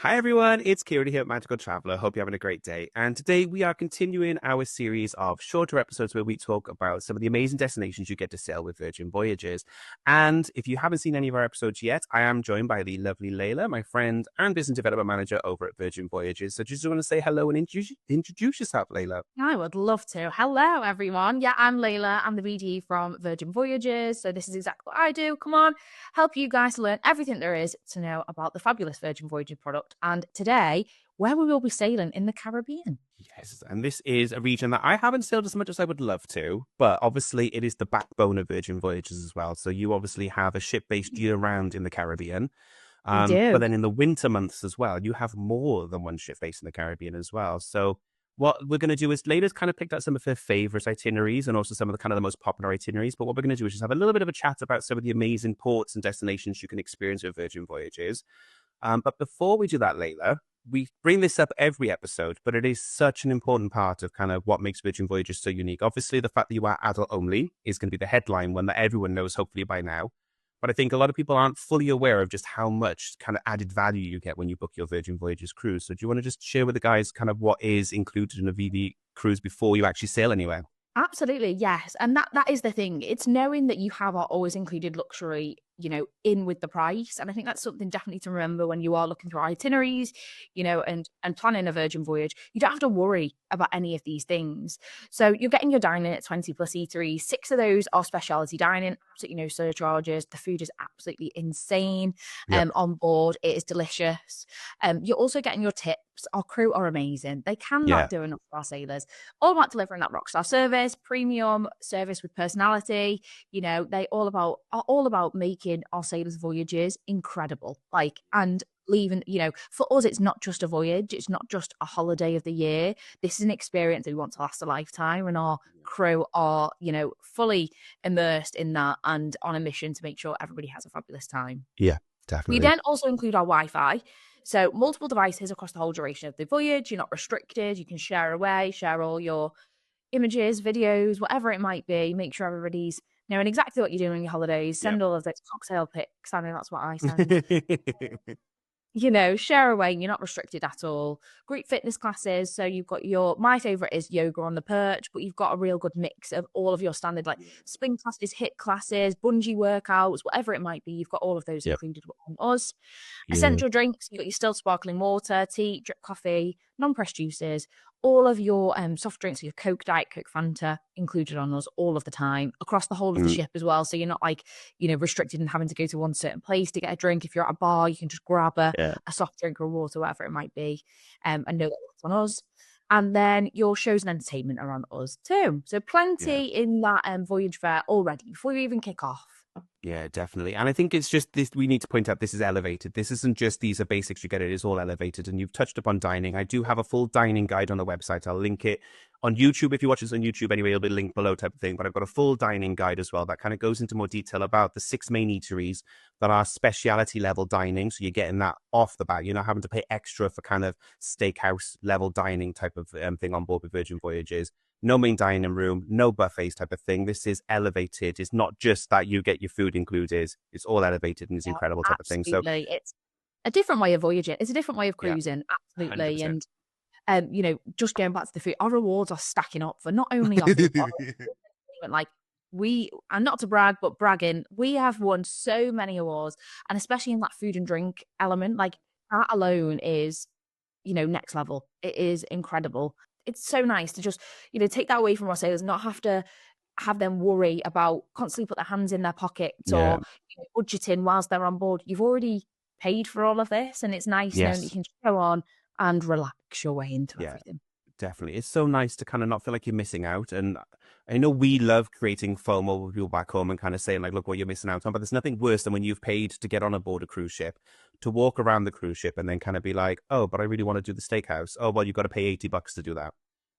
Hi everyone, it's Kieran here at Magical Traveller. Hope you're having a great day. And today we are continuing our series of shorter episodes where we talk about some of the amazing destinations you get to sail with Virgin Voyages. And if you haven't seen any of our episodes yet, I am joined by the lovely Layla, my friend and business development manager over at Virgin Voyages. So just want to say hello and introduce yourself, Layla. I would love to. Hello, everyone. Yeah, I'm Layla. I'm the BD from Virgin Voyages. So, this is exactly what I do. Come on, help you guys learn everything there is to know about the fabulous Virgin Voyages product. And today, where we will be sailing in the Caribbean. Yes, and this is a region that I haven't sailed as much as I would love to, but obviously it is the backbone of Virgin Voyages as well. So you obviously have a ship based year round in the Caribbean. We But do. then in the winter months as well, you have more than one ship based in the Caribbean as well. So what we're going to do is Layla's kind of picked out some of her favorite itineraries and also some of the kind of the most popular itineraries. But what we're going to do is just have a little bit of a chat about some of the amazing ports and destinations you can experience with Virgin Voyages. But before we do that, Layla, we bring this up every episode, but it is such an important part of kind of what makes Virgin Voyages so unique. Obviously, the fact that you are adult only is going to be the headline one that everyone knows, hopefully by now. But I think a lot of people aren't fully aware of just how much kind of added value you get when you book your Virgin Voyages cruise. So do you want to just share with the guys kind of what is included in a VV cruise before you actually sail anywhere? Absolutely, yes. And that is the thing. It's knowing that you have our always included luxury, in with the price. And I think that's something definitely to remember when you are looking through itineraries, and planning a Virgin voyage. You don't have to worry about any of these things. So you're getting your dining at 20 plus eateries. 6 of those are specialty dining, absolutely no surcharges. The food is absolutely insane. Yep. On board, it is delicious. You're also getting your tips. Our crew are amazing. They Yeah. cannot do enough for our sailors. All about delivering that rockstar service, premium service with personality. They are all about making our sailors' voyages incredible. And leaving, for us, it's not just a voyage, it's not just a holiday of the year. This is an experience that we want to last a lifetime, and our crew are, fully immersed in that and on a mission to make sure everybody has a fabulous time. Yeah, We definitely. then also include our Wi-Fi. So multiple devices across the whole duration of the voyage. You're not restricted. You can share away, share all your images, videos, whatever it might be. Make sure everybody's knowing exactly what you're doing on your holidays. Yep. Send all of those cocktail pics. I know that's what I send. Share away. You're not restricted at all. Group fitness classes. So you've got my favorite is yoga on the perch, but you've got a real good mix of all of your standard like spin classes, hit classes, bungee workouts, whatever it might be. You've got all of those Yep. included on us. Yeah. Essential drinks. You've got your still sparkling water, tea, drip coffee, non-pressed juices, all of your soft drinks, so your Coke, Diet Coke, Fanta included on us all of the time across the whole of the Mm, ship as well. So you're not restricted and having to go to one certain place to get a drink. If you're at a bar, you can just grab yeah. a soft drink or water, whatever it might be, and know that that's on us. And then your shows and entertainment are on us too. So Yeah. plenty in that voyage fare already before you even kick off. Yeah, definitely. And I think it's just this, we need to point out this is elevated. This isn't just these are basics you get, it is all elevated. And you've touched upon dining. I do have a full dining guide on the website. I'll link it on YouTube. If you watch this on YouTube anyway, it'll be linked below type of thing. But I've got a full dining guide as well that kind of goes into more detail about the 6 main eateries that are specialty level dining. So you're getting that off the bat. You're not having to pay extra for kind of steakhouse level dining type of thing on board with Virgin Voyages. No main dining room, no buffets type of thing. This is elevated. It's not just that you get your food included. It's all elevated and it's Yeah, incredible type of thing. So absolutely. It's a different way of voyaging. It's a different way of yeah, cruising, absolutely. 100%. And just going back to the food, our rewards are stacking up for not only our food, but like and not to brag, but bragging, we have won so many awards, and especially in that food and drink element, like that alone is, next level. It is incredible. It's so nice to just, take that away from our sailors, not have to have them worry about constantly put their hands in their pockets Yeah. or budgeting whilst they're on board. You've already paid for all of this, and it's nice knowing that you Yes. can just go on and relax your way into Yeah. everything. Definitely. It's so nice to kind of not feel like you're missing out. And I know we love creating FOMO with people back home and kind of saying, like, look what you're missing out on. But there's nothing worse than when you've paid to get on a board a cruise ship, to walk around the cruise ship and then kind of be like, oh, but I really want to do the steakhouse. Oh, well, you've got to pay $80 to do that.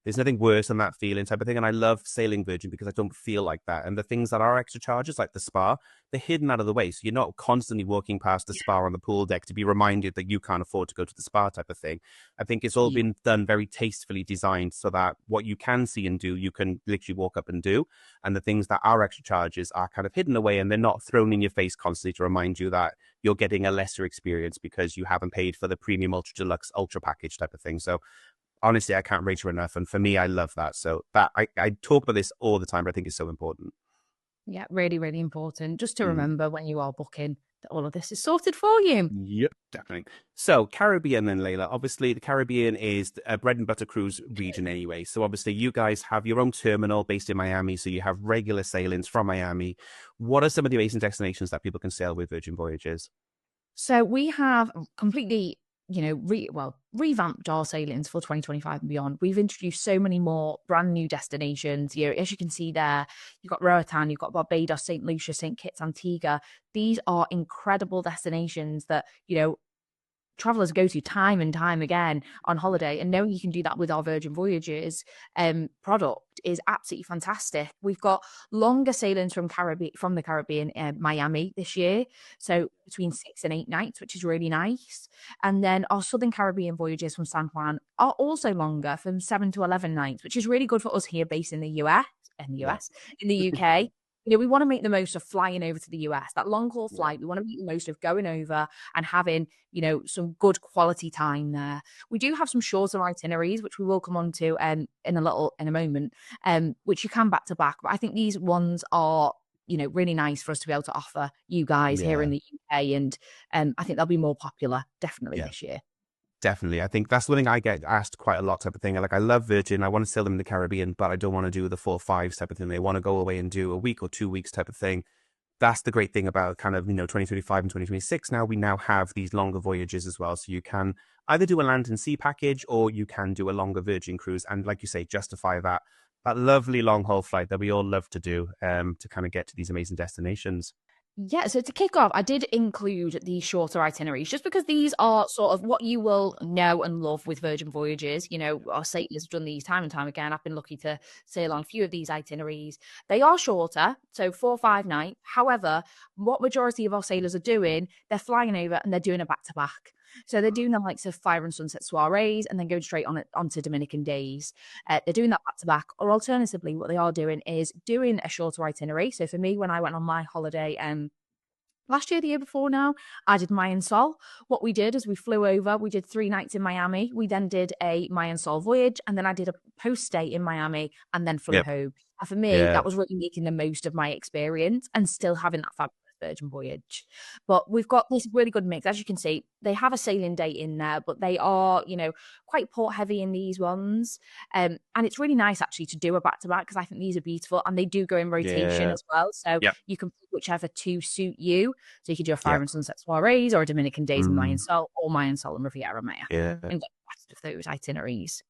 There's nothing worse than that feeling type of thing. And I love sailing Virgin because I don't feel like that. And the things that are extra charges, like the spa, they're hidden out of the way. So you're not constantly walking past the spa on the pool deck to be reminded that you can't afford to go to the spa type of thing. I think it's all Yeah. been done very tastefully designed so that what you can see and do, you can literally walk up and do. And the things that are extra charges are kind of hidden away and they're not thrown in your face constantly to remind you that you're getting a lesser experience because you haven't paid for the premium ultra deluxe ultra package type of thing. So honestly, I can't rate her enough. And for me, I love that. So that I talk about this all the time, but I think it's so important. Yeah, really, really important. Just to Mm. remember when you are booking that all of this is sorted for you. Yep, definitely. So Caribbean then, Layla. Obviously, the Caribbean is a bread and butter cruise region anyway. So obviously, you guys have your own terminal based in Miami. So you have regular sailings from Miami. What are some of the amazing destinations that people can sail with Virgin Voyages? So we have completely, revamped our sailings for 2025 and beyond. We've introduced so many more brand new destinations. As you can see there, you've got Roatan, you've got Barbados, St. Lucia, St. Kitts, Antigua. These are incredible destinations that, travelers go to time and time again on holiday, and knowing you can do that with our Virgin Voyages product is absolutely fantastic. We've got longer sailings from the Caribbean, Miami this year, so between 6 and 8 nights, which is really nice. And then our Southern Caribbean voyages from San Juan are also longer, from 7 to 11 nights, which is really good for us here based in the US, Yeah. in the UK. We want to make the most of flying over to the US, that long haul Yeah. flight. We want to make the most of going over and having, some good quality time there. We do have some shorter itineraries, which we will come on to in a moment, which you can back to back. But I think these ones are, really nice for us to be able to offer you guys here in Yeah. the UK. And I think they'll be more popular definitely Yeah. this year. Definitely. I think that's the thing I get asked quite a lot type of thing. Like I love Virgin. I want to sail them in the Caribbean, but I don't want to do the 4 5s type of thing. They want to go away and do a week or 2 weeks type of thing. That's the great thing about kind of, 2025 and 2026. Now we now have these longer voyages as well. So you can either do a land and sea package or you can do a longer Virgin cruise. And like you say, justify that lovely long haul flight that we all love to do to kind of get to these amazing destinations. Yeah, so to kick off, I did include the shorter itineraries just because these are sort of what you will know and love with Virgin Voyages. Our sailors have done these time and time again. I've been lucky to sail on a few of these itineraries. They are shorter, so 4 or 5 nights. However, what majority of our sailors are doing, they're flying over and they're doing a back to back. So they're doing the likes of Fire and Sunset soirees and then going straight onto Dominican days. They're doing that back to back, or alternatively, what they are doing is doing a shorter itinerary. So for me, when I went on my holiday, last year, the year before now, I did Mayan Sol. What we did is we flew over, we did 3 nights in Miami. We then did a Mayan Sol voyage, and then I did a post stay in Miami and then flew Yep. home. And for me, Yeah. that was really making the most of my experience and still having that fabulous Virgin voyage. But we've got this really good mix. As you can see, they have a sailing date in there, but they are, quite port heavy in these ones. And it's really nice actually to do a back to back because I think these are beautiful and they do go in rotation Yeah. as well. So Yep. you can pick whichever to suit you. So you could do a Fire Yep. and Sunset soirees or a Dominican days in Mayan Mm, Sol or Mayan Sol and Riviera Maya yeah. and get the best of those itineraries.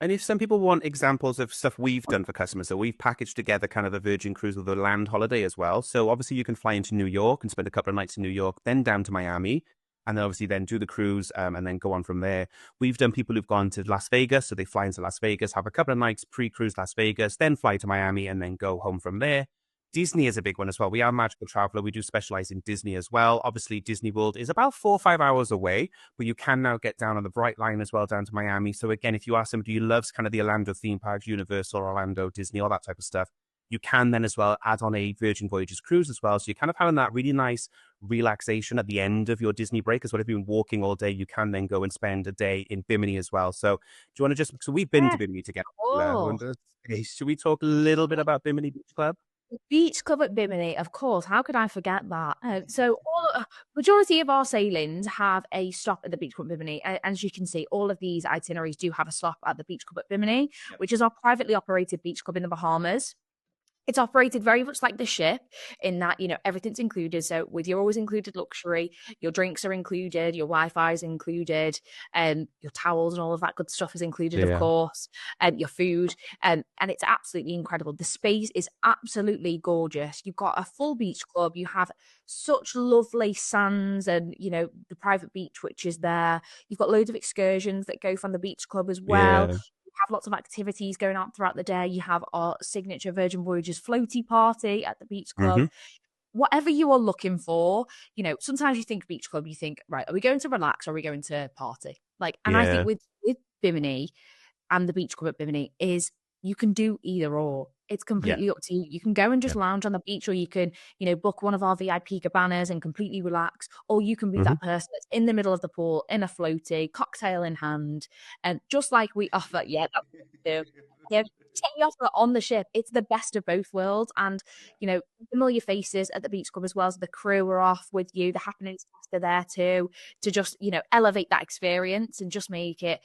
And if some people want examples of stuff we've done for customers, so we've packaged together kind of a Virgin cruise with a land holiday as well. So obviously you can fly into New York and spend a couple of nights in New York, then down to Miami, and then obviously then do the cruise and then go on from there. We've done people who've gone to Las Vegas, so they fly into Las Vegas, have a couple of nights pre-cruise Las Vegas, then fly to Miami and then go home from there. Disney is a big one as well. We are a magical traveler. We do specialize in Disney as well. Obviously, Disney World is about 4 or 5 hours away, but you can now get down on the Bright Line as well down to Miami. So again, if you are somebody who loves kind of the Orlando theme parks, Universal, Orlando, Disney, all that type of stuff, you can then as well add on a Virgin Voyages cruise as well. So you're kind of having that really nice relaxation at the end of your Disney break as well. If you've been walking all day, you can then go and spend a day in Bimini as well. So do you want to so we've been Yeah. to Bimini together. Oh, Should we talk a little bit about Bimini Beach Club? the Beach Club at Bimini, of course. How could I forget that? Majority of our sailings have a stop at the Beach Club at Bimini. As you can see, all of these itineraries do have a stop at the Beach Club at Bimini, Yep. which is our privately operated beach club in the Bahamas. It's operated very much like the ship in that, everything's included. So with your always included luxury, your drinks are included, your Wi-Fi is included, your towels and all of that good stuff is included, of Yeah. course, and your food. And it's absolutely incredible. The space is absolutely gorgeous. You've got a full beach club. You have such lovely sands and, the private beach, which is there. You've got loads of excursions that go from the beach club as well. Yeah. have lots of activities going on throughout the day. You have our signature Virgin Voyages floaty party at the beach club. Hmm. Whatever you are looking for, sometimes you think beach club, you think, right, are we going to relax or are we going to party? Like, and I think Yeah. with Bimini and the beach club at Bimini is you can do either or. It's Yeah. completely up to you. You can go and Yeah. just lounge on the beach, or you can, book one of our VIP cabanas and completely relax, or you can be Hmm. that person that's in the middle of the pool in a floaty, cocktail in hand, and just like we offer, yeah, that's what we do. Yeah, we offer on the ship. It's the best of both worlds, and familiar faces at the beach club as well. So the crew are off with you. The happenings are there too, to just elevate that experience and just make it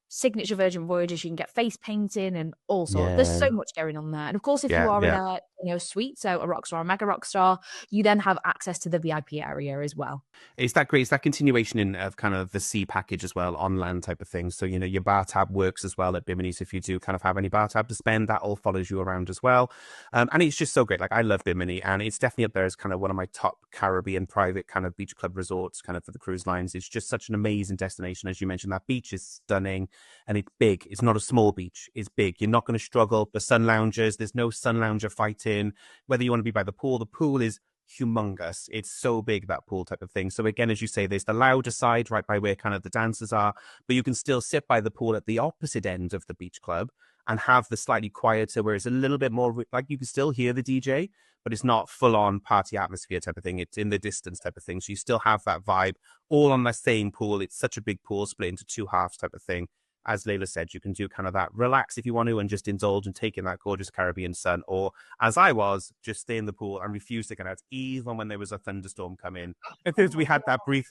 signature Virgin Voyages. You can get face painting and all sorts. There's Yeah. so much going on there. And of course, if you Yeah. are in Yeah. a suite, so a rock star, a mega rock star, you then have access to the VIP area as well. It's that great. It's that continuation of kind of the sea package as well, on land type of thing. So, your bar tab works as well at Bimini's. If you do kind of have any bar tab to spend, that all follows you around as well. And it's just so great. Like, I love Bimini, and it's definitely up there as kind of one of my top Caribbean private kind of beach club resorts kind of for the cruise lines. It's just such an amazing destination. As you mentioned, that beach is stunning and it's big. It's not a small beach. It's big. You're not going to struggle. The sun loungers, there's no sun lounger fighting. Whether you want to be by the pool is humongous. It's so big, that pool type of thing. So again, as you say, there's the louder side right by where kind of the dancers are, but you can still sit by the pool at the opposite end of the beach club and have the slightly quieter, where it's a little bit more like you can still hear the DJ, but it's not full on party atmosphere type of thing. It's in the distance type of thing. So you still have that vibe all on the same pool. It's such a big pool split into two halves type of thing. As Layla said, you can do kind of that relax if you want to and just indulge and take in that gorgeous Caribbean sun. Or, as I was, just stay in the pool and refuse to get out, even when there was a thunderstorm coming. Because we had that brief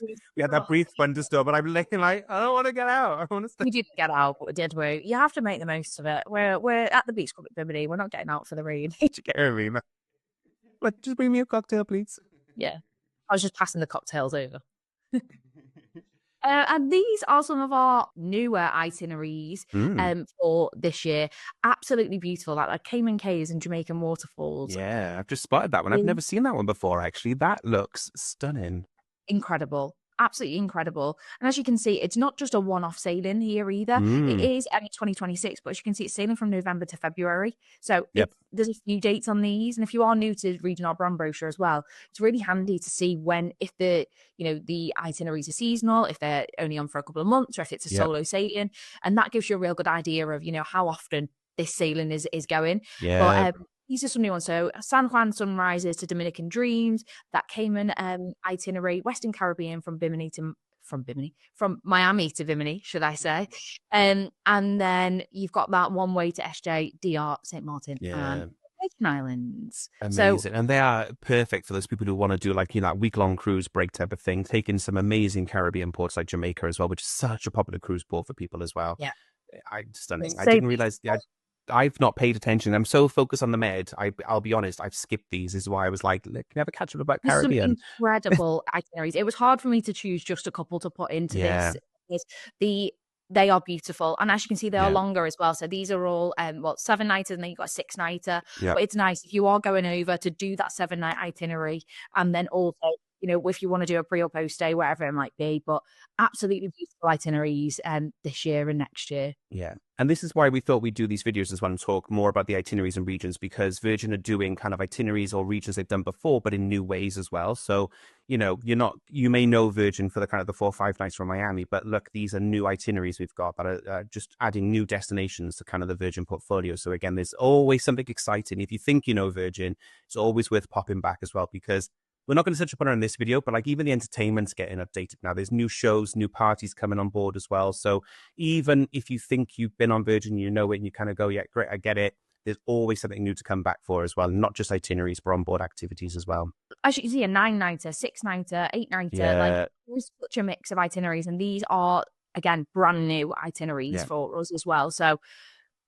thunderstorm, and I'm looking like, I don't want to get out. I want to stay. We didn't get out, but we did. You have to make the most of it. We're at the beach club at Bimini. We're not getting out for the rain. Like, just bring me a cocktail, please. Yeah, I was just passing the cocktails over. And these are some of our newer itineraries for this year. Absolutely beautiful, like Cayman Cays and Jamaican waterfalls. Yeah, I've just spotted that one. I've never seen that one before, actually. That looks stunning. Incredible. Absolutely incredible. And as you can see, it's not just a one-off sailing here either. It Mm. is only 2026, but as you can see, it's sailing from November to February. So Yep. there's a few dates on these. And if you are new to reading our brand brochure as well, it's really handy to see if the itineraries are seasonal, if they're only on for a couple of months, or if it's a Yep. solo sailing. And that gives you a real good idea of, how often this sailing is going. Yeah. But these are some new ones. So San Juan Sunrises to Dominican Dreams, that Cayman itinerary, Western Caribbean from Miami to Bimini, should I say. And then you've got that one way to SJDR, St. Martin and Virgin Islands. Amazing. So, and they are perfect for those people who want to do like, that week-long cruise break type of thing, taking some amazing Caribbean ports like Jamaica as well, which is such a popular cruise port for people as well. yeah. Stunning. So I didn't realize I've not paid attention. I'm so focused on the Med. I'll be honest, I've skipped these. This is why I was like, look, never catch up about there's some Caribbean. incredible itineraries. It was hard for me to choose just a couple to put into Yeah. this. They are beautiful, and as you can see, they are Yeah. longer as well. So these are all 7-nighters, and then you've got a 6-nighter. Yeah. But it's nice if you are going over to do that 7-night itinerary, and then also if you want to do a pre or post stay, wherever it might be. But absolutely beautiful itineraries this year and next year. Yeah. And this is why we thought we'd do these videos as well and talk more about the itineraries and regions, because Virgin are doing kind of itineraries or regions they've done before, but in new ways as well. So, you may know Virgin for the kind of the 4 or 5 nights from Miami, but look, these are new itineraries we've got that are just adding new destinations to kind of the Virgin portfolio. So again, there's always something exciting. If you think you know Virgin, it's always worth popping back as well, because we're not going to touch upon it in this video, but like even the entertainment's getting updated now. There's new shows, new parties coming on board as well. So even if you think you've been on Virgin, you know it, and you kind of go, yeah, great, I get it. There's always something new to come back for as well. Not just itineraries, but onboard activities as well. As you can see, a 9-nighter, 6-nighter, 8-nighter, Yeah. like there's such a mix of itineraries. And these are, again, brand new itineraries for us as well. So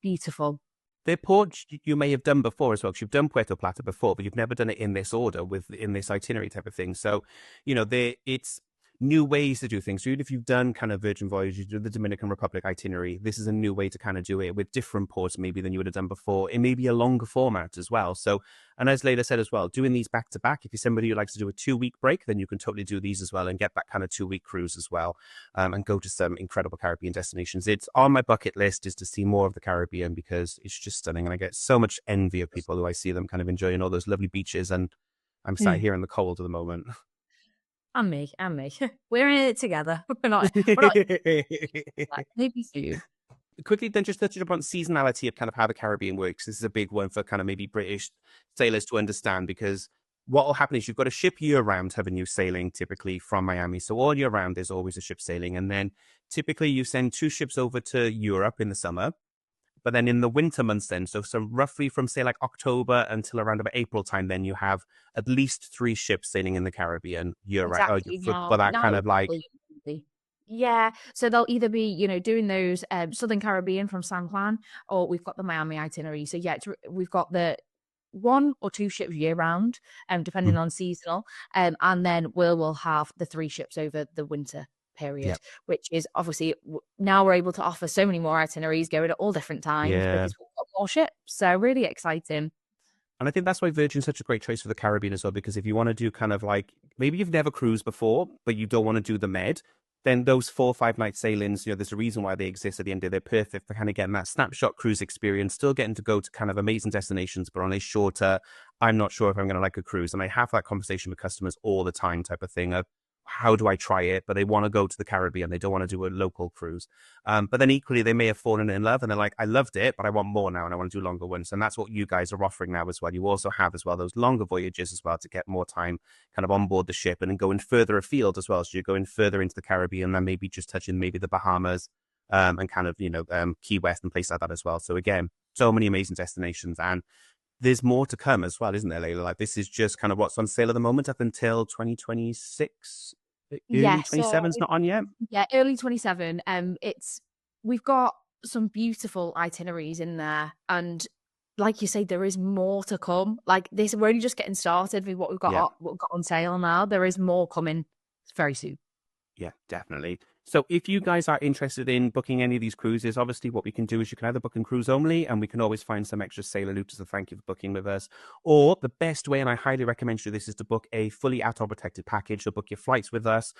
beautiful. They're ports you may have done before as well, because you've done Puerto Plata before, but you've never done it in this order in this itinerary type of thing. So, it's new ways to do things. So even if you've done kind of Virgin Voyages, you do the Dominican Republic itinerary, this is a new way to kind of do it with different ports maybe than you would have done before. It may be a longer format as well. So, and as Layla said as well, doing these back to back, if you're somebody who likes to do a 2-week break, then you can totally do these as well and get that kind of 2-week cruise as well, and go to some incredible Caribbean destinations. It's on my bucket list is to see more of the Caribbean because it's just stunning. And I get so much envy of people who I see them kind of enjoying all those lovely beaches. And I'm sat here in the cold at the moment. And me. We're in it together. We're not maybe soon. Quickly, then just touching upon seasonality of kind of how the Caribbean works. This is a big one for kind of maybe British sailors to understand, because what will happen is you've got a ship year round, haven't you, sailing typically from Miami. So all year round, there's always a ship sailing. And then typically you send 2 ships over to Europe in the summer. But then in the winter months then, so roughly from say like October until around about April time, then you have at least 3 ships sailing in the Caribbean year round Exactly. for that kind of like, yeah. So they'll either be, doing those Southern Caribbean from San Juan, or we've got the Miami itinerary. So yeah, we've got the 1 or 2 ships year round, depending on seasonal, and then we'll have the 3 ships over the winter period, yeah, which is obviously now we're able to offer so many more itineraries going at all different times yeah. because we've got more ships. So really exciting. And I think that's why Virgin's such a great choice for the Caribbean as well, because if you want to do kind of like, maybe you've never cruised before, but you don't want to do the Med, then those 4 or 5 night sailings, there's a reason why they exist at the end of the day. They're perfect for kind of getting that snapshot cruise experience, still getting to go to kind of amazing destinations, but on a shorter, I'm not sure if I'm going to like a cruise. And I have that conversation with customers all the time type of thing of, how do I try it? But they want to go to the Caribbean. They don't want to do a local cruise. But then equally, they may have fallen in love and they're like, I loved it, but I want more now and I want to do longer ones. And that's what you guys are offering now as well. You also have as well those longer voyages as well to get more time kind of on board the ship and then going further afield as well. So you're going further into the Caribbean and maybe just touching maybe the Bahamas and kind of, Key West and places like that as well. So again, so many amazing destinations. And there's more to come as well, isn't there, Layla? Like this is just kind of what's on sale at the moment up until 2026. Early 27 is not on yet. Yeah, early 27. We've got some beautiful itineraries in there, and like you say, there is more to come. Like this, we're only just getting started with what we've got on sale now. There is more coming very soon. Yeah, definitely. So if you guys are interested in booking any of these cruises, obviously what we can do is you can either book in cruise only, and we can always find some extra sailor loot as a thank you for booking with us. Or the best way, and I highly recommend you this, is to book a fully ATOL protected package. So book your flights with us,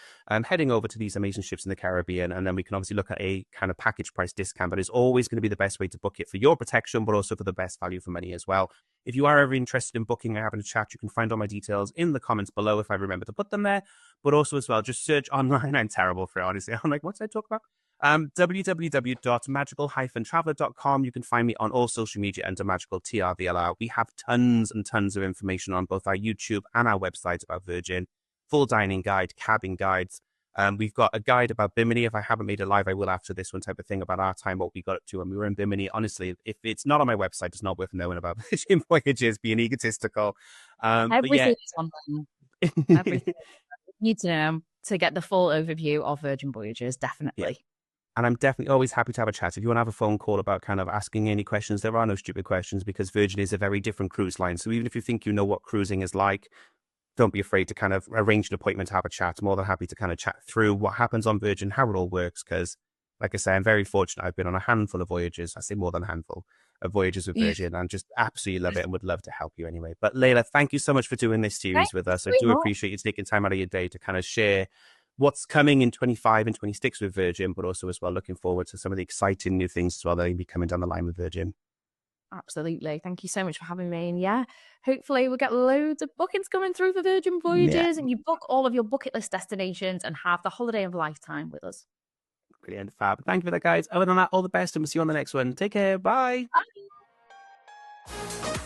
heading over to these amazing ships in the Caribbean, and then we can obviously look at a kind of package price discount. But it's always going to be the best way to book it for your protection, but also for the best value for money as well. If you are ever interested in booking or having a chat, you can find all my details in the comments below if I remember to put them there. But also as well, just search online. I'm terrible for it, honestly. I'm like, what's I talk about? www.magical-traveler.com. You can find me on all social media under Magical TRVLR. We have tons and tons of information on both our YouTube and our website about Virgin. Full dining guide, cabin guides. We've got a guide about Bimini. If I haven't made it live, I will after this one, type of thing about our time, what we got up to when we were in Bimini. Honestly, if it's not on my website, it's not worth knowing about Virgin Voyages, being egotistical. Everything is on there. Everything. You need to know to get the full overview of Virgin Voyages, definitely. Yeah. And I'm definitely always happy to have a chat. If you want to have a phone call about kind of asking any questions, there are no stupid questions because Virgin is a very different cruise line. So even if you think you know what cruising is like, don't be afraid to kind of arrange an appointment to have a chat. I'm more than happy to kind of chat through what happens on Virgin, how it all works. Because, like I say, I'm very fortunate. I've been on a handful of voyages. I say more than a handful of voyages with Virgin, and just absolutely love it and would love to help you anyway. But Layla, thank you so much for doing this series with us. I do appreciate you taking time out of your day to kind of share what's coming in 25 and 26 with Virgin, but also as well looking forward to some of the exciting new things as well that will be coming down the line with Virgin. Absolutely. Thank you so much for having me. And yeah, hopefully we'll get loads of bookings coming through for Virgin Voyages and you book all of your bucket list destinations and have the holiday of a lifetime with us. Brilliant. Fab. Thank you for that, guys. Other than that, all the best and we'll see you on the next one. Take care. Bye. Bye.